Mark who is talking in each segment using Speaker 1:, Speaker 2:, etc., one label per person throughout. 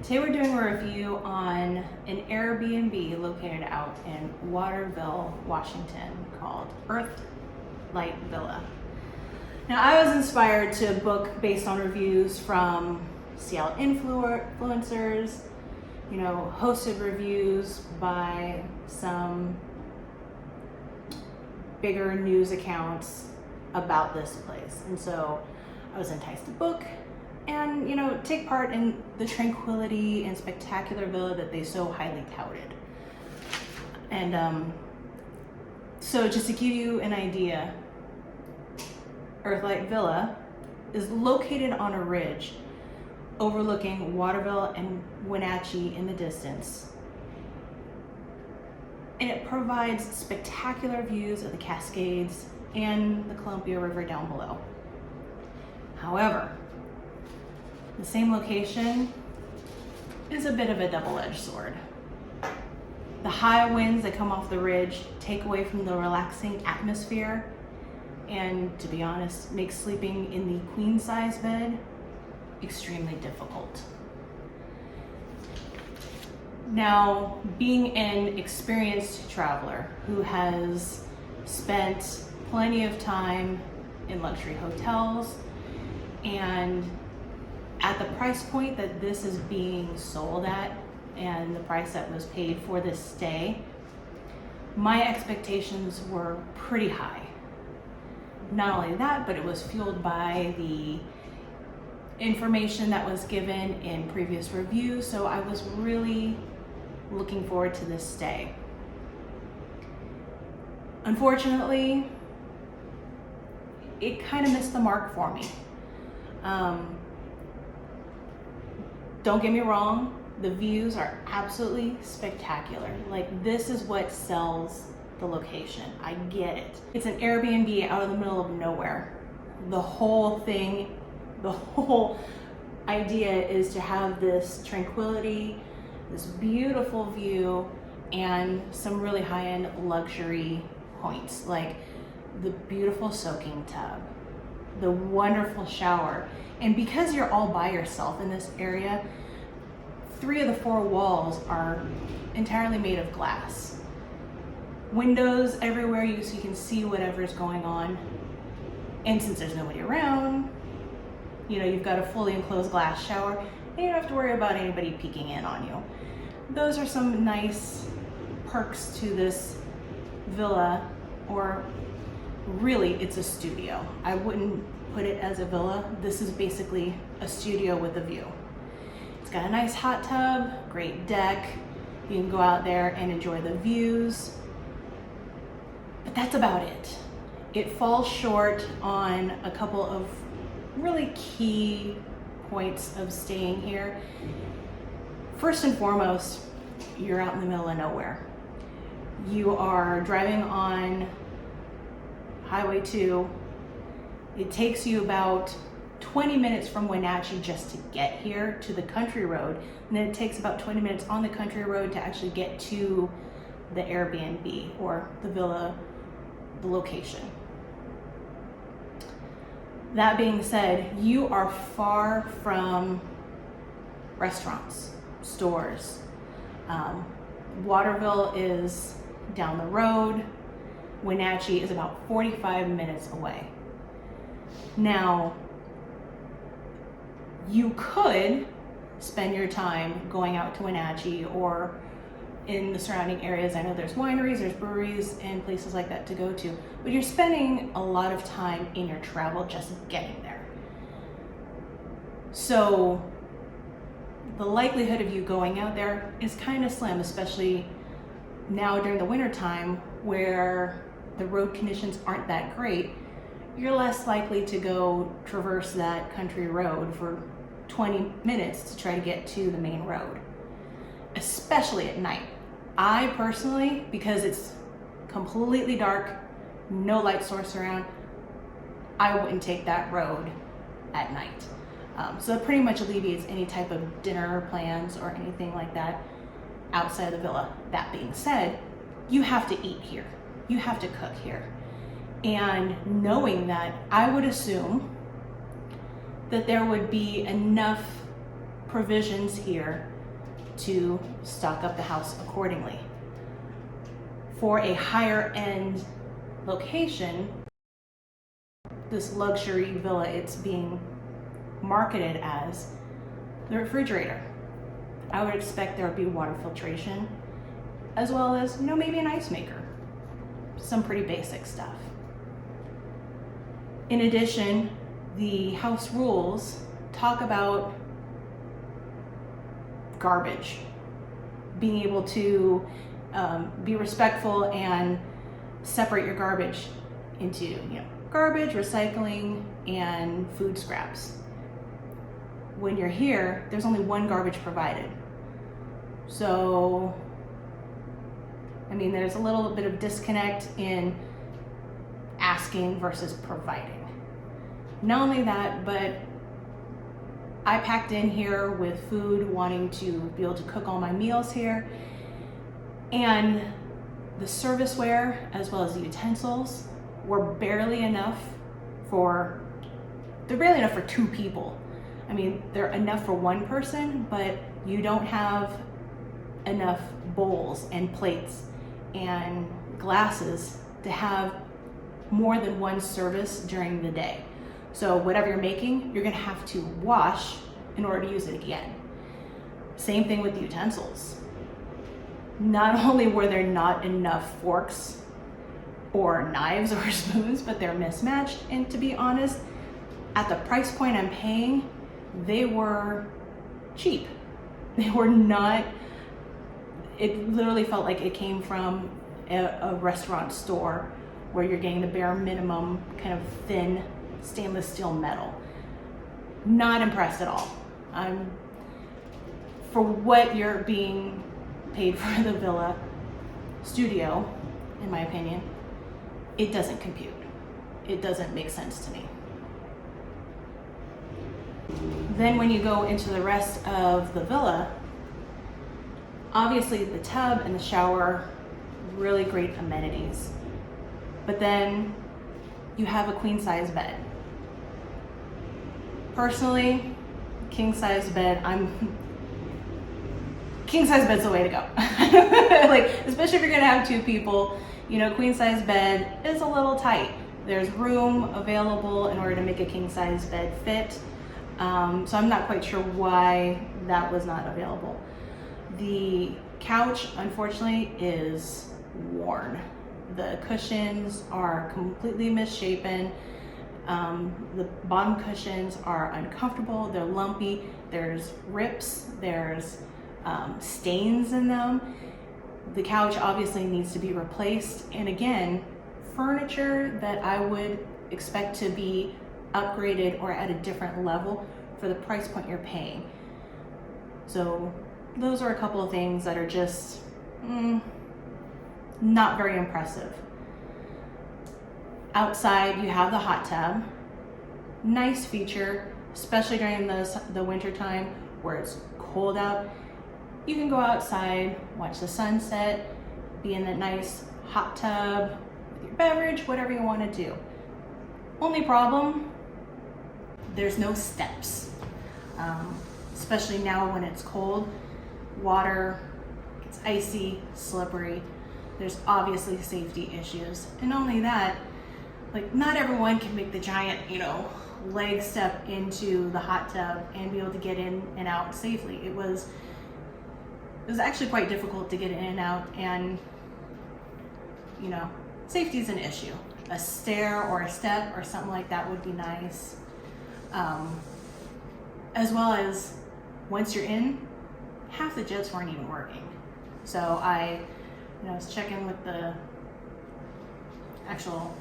Speaker 1: Today we're doing a review on an Airbnb located out in Waterville, Washington called Earthlight Villa. Now I was inspired to book based on reviews from Seattle influencers, hosted reviews by some bigger news accounts about this place. And so I was enticed to book and take part in the tranquility and spectacular villa that they so highly touted. And so just to give you an idea, Earthlight Villa is located on a ridge overlooking Waterville and Wenatchee in the distance. And it provides spectacular views of the Cascades and the Columbia River down below. However, the same location is a bit of a double-edged sword. The high winds that come off the ridge take away from the relaxing atmosphere and, to be honest, make sleeping in the queen-size bed extremely difficult. Now, being an experienced traveler who has spent plenty of time in luxury hotels, and at the price point that this is being sold at and the price that was paid for this stay, my expectations were pretty high. Not only that, but it was fueled by the information that was given in previous reviews, so I was really looking forward to this stay. Unfortunately, it kind of missed the mark for me. Don't get me wrong, the views are absolutely spectacular. Like, this is what sells the location. I get it. It's an Airbnb out in the middle of nowhere. The whole idea is to have this tranquility, this beautiful view, and some really high-end luxury points, like the beautiful soaking tub, the wonderful shower. And because you're all by yourself in this area, 3 of the 4 walls are entirely made of glass. Windows everywhere so you can see whatever's going on. And since there's nobody around, you've got a fully enclosed glass shower, and you don't have to worry about anybody peeking in on you. Those are some nice perks to this villa, or really it's a studio. I wouldn't put it as a villa. This is basically a studio with a view. It's got a nice hot tub, great deck. You can go out there and enjoy the views. But that's about it. It falls short on a couple of really key points of staying here. First and foremost, you're out in the middle of nowhere. You are driving on Highway 2. It takes you about 20 minutes from Wenatchee just to get here to the country road, and then it takes about 20 minutes on the country road to actually get to the Airbnb or the villa, the location. That being said, you are far from restaurants, stores. Waterville is down the road. Wenatchee is about 45 minutes away. Now, you could spend your time going out to Wenatchee or in the surrounding areas. I know there's wineries, there's breweries, and places like that to go to, but you're spending a lot of time in your travel just getting there. So the likelihood of you going out there is kind of slim, especially now during the winter time where the road conditions aren't that great. You're less likely to go traverse that country road for 20 minutes to try to get to the main road, especially at night. I personally, because it's completely dark, no light source around, I wouldn't take that road at night. So it pretty much alleviates any type of dinner plans or anything like that outside the villa. That being said, you have to eat here. You have to cook here. And knowing that, I would assume that there would be enough provisions here to stock up the house accordingly. For a higher end location, this luxury villa, it's being marketed as the refrigerator. I would expect there would be water filtration, as well as, maybe an ice maker. Some pretty basic stuff. In addition, the house rules talk about garbage, being able to be respectful and separate your garbage into garbage, recycling, and food scraps. When you're here, there's only one garbage provided. So, there's a little bit of disconnect in asking versus providing. Not only that, but I packed in here with food, wanting to be able to cook all my meals here. And the serviceware, as well as the utensils, were barely enough for 2 people. They're enough for one person, but you don't have enough bowls and plates and glasses to have more than one service during the day. So whatever you're making, you're gonna have to wash in order to use it again. Same thing with the utensils. Not only were there not enough forks or knives or spoons, but they're mismatched. And to be honest, at the price point I'm paying, they were cheap. They were not, it literally felt like it came from a restaurant store where you're getting the bare minimum kind of thin stainless steel metal. Not impressed at all. For what you're being paid for the villa studio, in my opinion, it doesn't compute. It doesn't make sense to me. Then when you go into the rest of the villa, obviously the tub and the shower, really great amenities. But then you have a queen size bed. Personally, king size bed, king size bed's the way to go. Especially if you're gonna have 2 people, queen size bed is a little tight. There's room available in order to make a king size bed fit. So I'm not quite sure why that was not available. The couch, unfortunately, is worn. The cushions are completely misshapen. The bottom cushions are uncomfortable, they're lumpy, there's rips, there's stains in them. The couch obviously needs to be replaced. And again, furniture that I would expect to be upgraded or at a different level for the price point you're paying. So those are a couple of things that are just not very impressive. Outside, you have the hot tub. Nice feature, especially during the winter time where it's cold out. You can go outside, watch the sunset, be in that nice hot tub with your beverage, whatever you want to do. Only problem, there's no steps. Especially now when it's cold, water gets icy, slippery. There's obviously safety issues. And not only that, not everyone can make the giant, leg step into the hot tub and be able to get in and out safely. It was actually quite difficult to get in and out, and safety is an issue. A stair or a step or something like that would be nice. As well as once you're in, half the jets weren't even working. So I was checking with the actual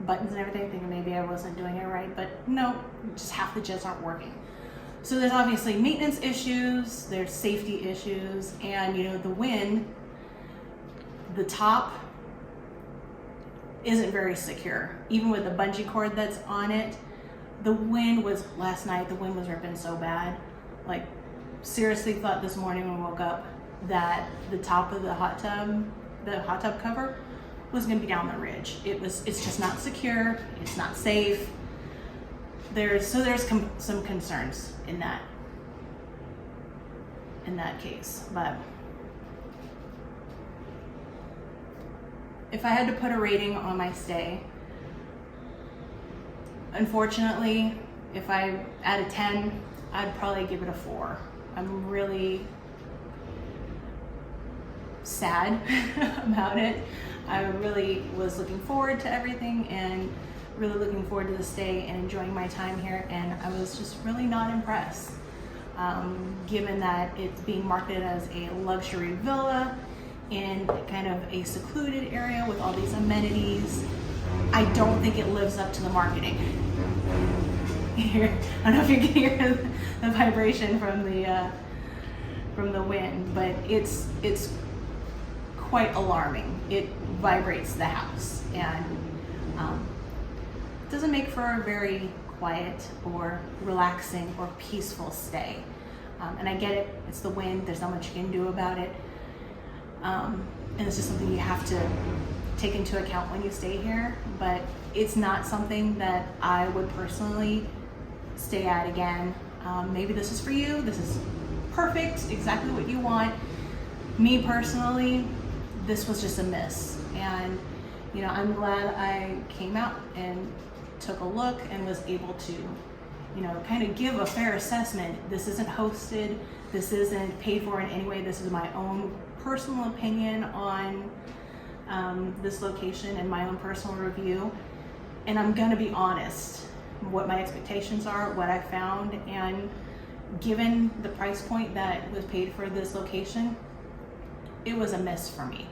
Speaker 1: buttons and everything, thinking maybe I wasn't doing it right, but no, just half the jets aren't working. So there's obviously maintenance issues, there's safety issues, and the wind, the top isn't very secure. Even with the bungee cord that's on it, last night the wind was ripping so bad. Seriously thought this morning when I woke up that the top of the hot tub cover was gonna be down the ridge. It's just not secure, it's not safe. There's some concerns in that. in that case. But if I had to put a rating on my stay, unfortunately, if I out of 10, I'd probably give it a 4. I'm really sad about it. I really was looking forward to everything and really looking forward to the stay and enjoying my time here, and I was just really not impressed. Given that it's being marketed as a luxury villa in kind of a secluded area with all these amenities, I don't think it lives up to the marketing. I don't know if you can hear the vibration from the wind, but it's quite alarming. It vibrates the house, and doesn't make for a very quiet or relaxing or peaceful stay. And I get it, it's the wind, there's not much you can do about it. And it's just something you have to take into account when you stay here, but it's not something that I would personally stay at again. Maybe this is for you, this is perfect, exactly what you want. Me personally, this was just a miss. And you know, I'm glad I came out and took a look and was able to, you know, kind of give a fair assessment. This isn't hosted, this isn't paid for in any way. This is my own personal opinion on this location and my own personal review. And I'm gonna be honest, what my expectations are, what I found, and given the price point that was paid for this location, it was a miss for me.